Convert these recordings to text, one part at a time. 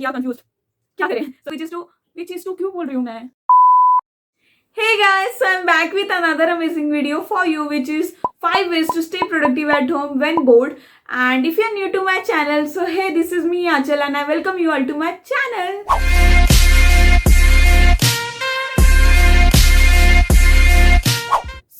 या कंफ्यूज क्या करें, so which is to क्यों बोल रही हूँ मैं. Hey guys, so I'm back with another amazing video for you, which is 5 ways to stay productive at home when bored. And if you're new to my channel, so hey, this is me Anchal and I welcome you all to my channel.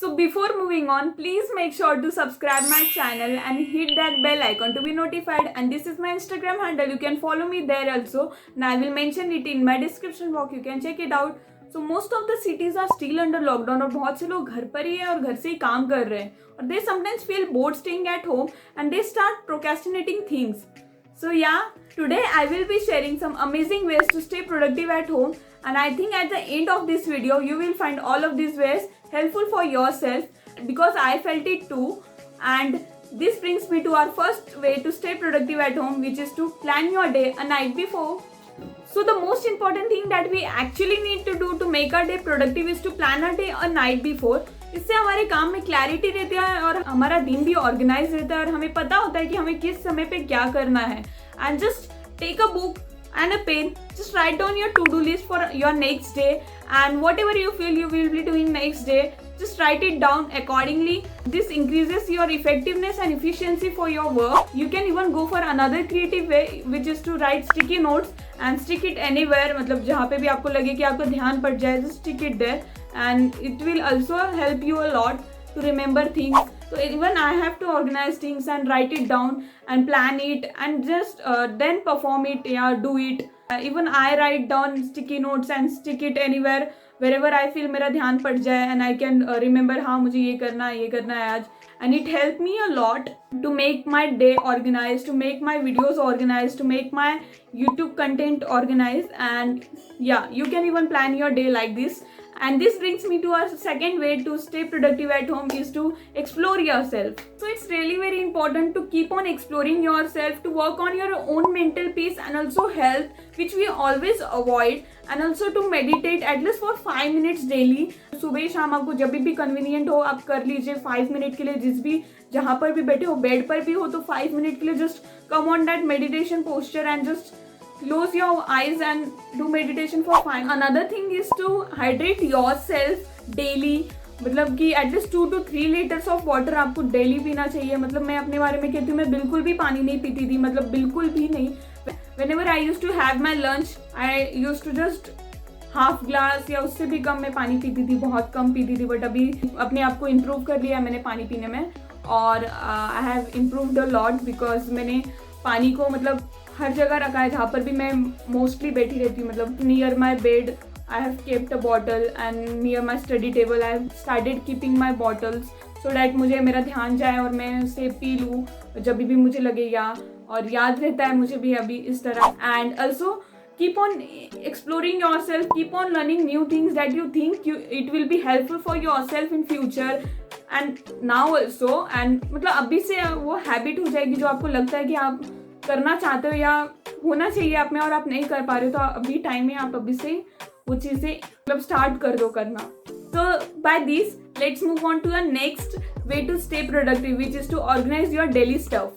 So before moving on, please make sure to subscribe my channel and hit that bell icon to be notified. And this is my Instagram handle, you can follow me there also, and I will mention it in my description box, you can check it out. So most of the cities are still under lockdown और बहुत से लोग घर पर ही है और घर से ही काम कर रहे हैं और they sometimes feel bored staying at home and they start procrastinating things. So yeah, today I will be sharing some amazing ways to stay productive at home, and I think at the end of this video you will find all of these ways helpful for yourself because I felt it too. And this brings me to our first way to stay productive at home, which is to plan your day a night before. So the most important thing that we actually need to do to make our day productive is to plan our day a night before. इससे हमारे काम में clarity रहती है और हमारा दिन भी ऑर्गेनाइज रहता है और हमें पता होता है कि हमें किस समय पे क्या करना है. And just take a book and a pen, just write down your to-do list for your next day, and whatever you feel you will be doing next day, just write it down accordingly. This increases your effectiveness and efficiency for your work. You can even go for another creative way, which is to write sticky notes and stick it anywhere. मतलब जहाँ पे भी आपको लगे कि आपको ध्यान पड़ जाए, just stick it there, and it will also help you a lot to remember things. So even I have to organize things and write it down and plan it and just then perform it, do it. Even I write down sticky notes and stick it anywhere wherever I feel मेरा ध्यान पड़ जाए and I can remember हाँ मुझे ये करना है आज. And it helped me a lot to make my day organized, to make my videos organized, to make my YouTube content organized. And yeah, you can even plan your day like this. And this brings me to our second way to stay productive at home, is to explore yourself. So it's really very important to keep on exploring yourself, to work on your own mental peace and also health, which we always avoid, and also to meditate at least for 5 minutes daily. सुबह शाम आपको जब भी convenient हो आप कर लीजिए 5 minute के लिए, जिस भी जहाँ पर भी बैठे हो, बेड पर भी हो तो 5 मिनट के लिए just come on that meditation posture and just close your eyes and do meditation for 5. Another thing is to hydrate yourself daily. मतलब कि at least 2 to 3 litres of water आपको डेली पीना चाहिए. मतलब मैं अपने बारे में कहती हूँ, मैं बिल्कुल भी पानी नहीं पीती थी, मतलब बिल्कुल भी नहीं. Whenever I used to have my lunch, I used to just half glass या उससे भी कम मैं पानी पीती थी, बहुत कम पीती थी. बट अभी अपने आप को इम्प्रूव कर लिया मैंने पानी पीने में, और I have improved a lot because मैंने पानी को मतलब हर जगह रखा है जहाँ पर भी मैं मोस्टली बैठी रहती हूँ. मतलब near my bed I have kept a bottle and near my study table I have started keeping my bottles so that मुझे मेरा ध्यान जाए और मैं उसे पी लूँ जब भी मुझे लगेगा, और याद रहता है मुझे भी अभी इस तरह. And also keep on exploring yourself, keep on learning new things that you think it will be helpful for yourself in future and now also. And मतलब अभी से वो हैबिट हो जाएगी जो आपको लगता है कि आप करना चाहते हो या होना चाहिए आप में और आप नहीं कर पा रहे हो, तो अभी टाइम है, आप अभी से वो चीज़ें मतलब स्टार्ट कर दो करना. So by this, let's move on to the next way to stay productive, which is to organize your daily stuff.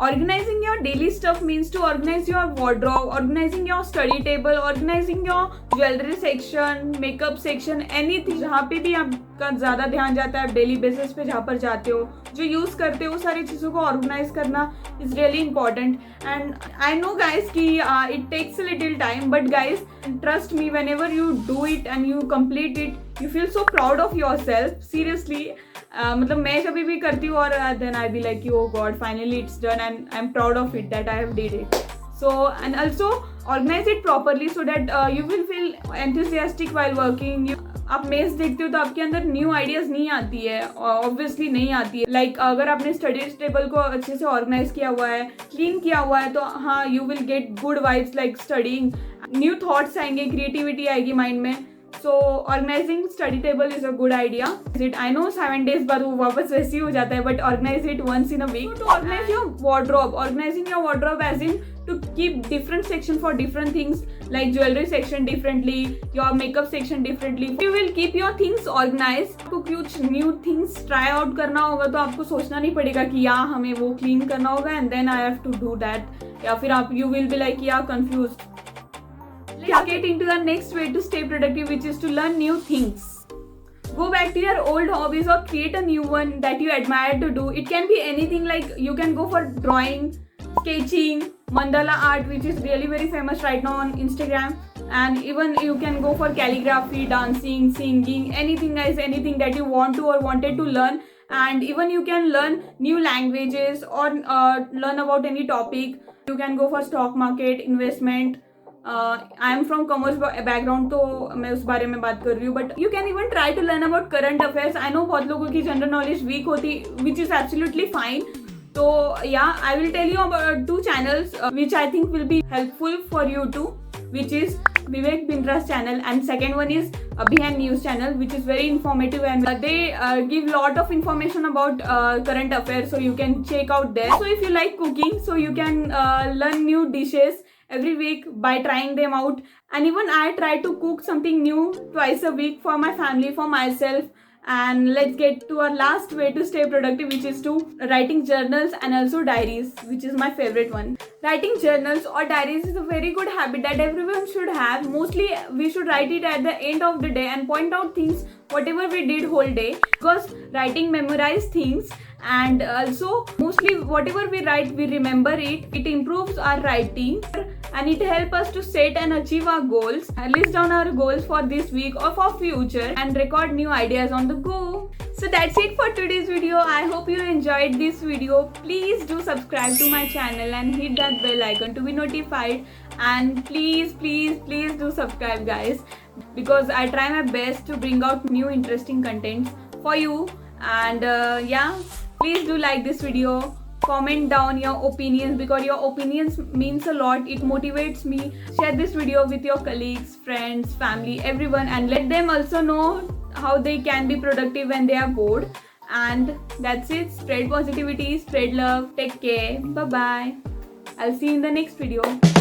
Organizing your daily stuff means to organize your wardrobe, organizing your study table, organizing your jewelry section, makeup section, anything जहाँ पे भी आपका ज़्यादा ध्यान जाता है daily basis पे, जहाँ पर जाते हो, जो यूज़ करते हो, सारी चीज़ों को ऑर्गेनाइज करना is really important. And I know guys कि it takes a little time, but guys trust me, whenever you do it and you complete it you feel so proud of yourself. Seriously मतलब मैं जब भी करती हूँ और then I be like oh God finally it's done and I am proud of it that I have did it. So and also organize it properly so that you will feel enthusiastic while working. आप मेज देखते हो तो आपके अंदर new ideas नहीं आती है, ऑब्वियसली नहीं आती है. लाइक अगर आपने स्टडी टेबल को अच्छे से ऑर्गेनाइज किया हुआ है, क्लीन किया हुआ है, तो हाँ you will get good vibes like studying, new thoughts आएंगे, क्रिएटिविटी आएगी माइंड में. So organizing study table is a good idea. It I know 7 days बाद वो वापस वैसे ही हो जाता है, but organise it once in a week. To organise your wardrobe, organising your wardrobe as in to keep different section for different things, like jewelry section differently, your makeup section differently. You will keep your things organized. आपको कुछ new things try out करना होगा तो आपको सोचना नहीं पड़ेगा कि या हमें वो clean करना होगा and then I have to do that या फिर आप you will be like yeah confused. Let's get into the next way to stay productive, which is to learn new things. Go back to your old hobbies or create a new one that you admire to do. It can be anything, like you can go for drawing, sketching, mandala art, which is really very famous right now on Instagram, and even you can go for calligraphy, dancing, singing, anything guys, anything that you want to or wanted to learn. And even you can learn new languages or learn about any topic. You can go for stock market, investment. I am from commerce background, तो मैं उस बारे में बात कर रही हूँ. But you can even try to learn about current affairs. I know बहुत लोगों की जनरल नॉलेज वीक होती, विच इज एब्सोल्युटली फाइन. तो yeah I will tell you about 2 channels which I think will be helpful for you too, which is Vivek Bindra's channel, and second one is Behind News channel, which is very informative, and they give lot of information about current affairs, so you can check out there. So if you like cooking, so you can learn new dishes every week by trying them out. And even I try to cook something new twice a week for my family, for myself. And let's get to our last way to stay productive, which is to writing journals and also diaries, which is my favorite one. Writing journals or diaries is a very good habit that everyone should have. Mostly we should write it at the end of the day and point out things whatever we did whole day, because writing memorize things, and also mostly whatever we write we remember it. It improves our writing and it helps us to set and achieve our goals, list down our goals for this week or for future, and record new ideas on the go. So that's it for today's video. I hope you enjoyed this video. Please do subscribe to my channel and hit that bell icon to be notified. And please do subscribe guys, because I try my best to bring out new interesting contents for you. And yeah, please do like this video. Comment down your opinions, because your opinions means a lot. It motivates me. Share this video with your colleagues, friends, family, everyone, and let them also know how they can be productive when they are bored. And that's it. Spread positivity, spread love. Take care. Bye bye. I'll see you in the next video.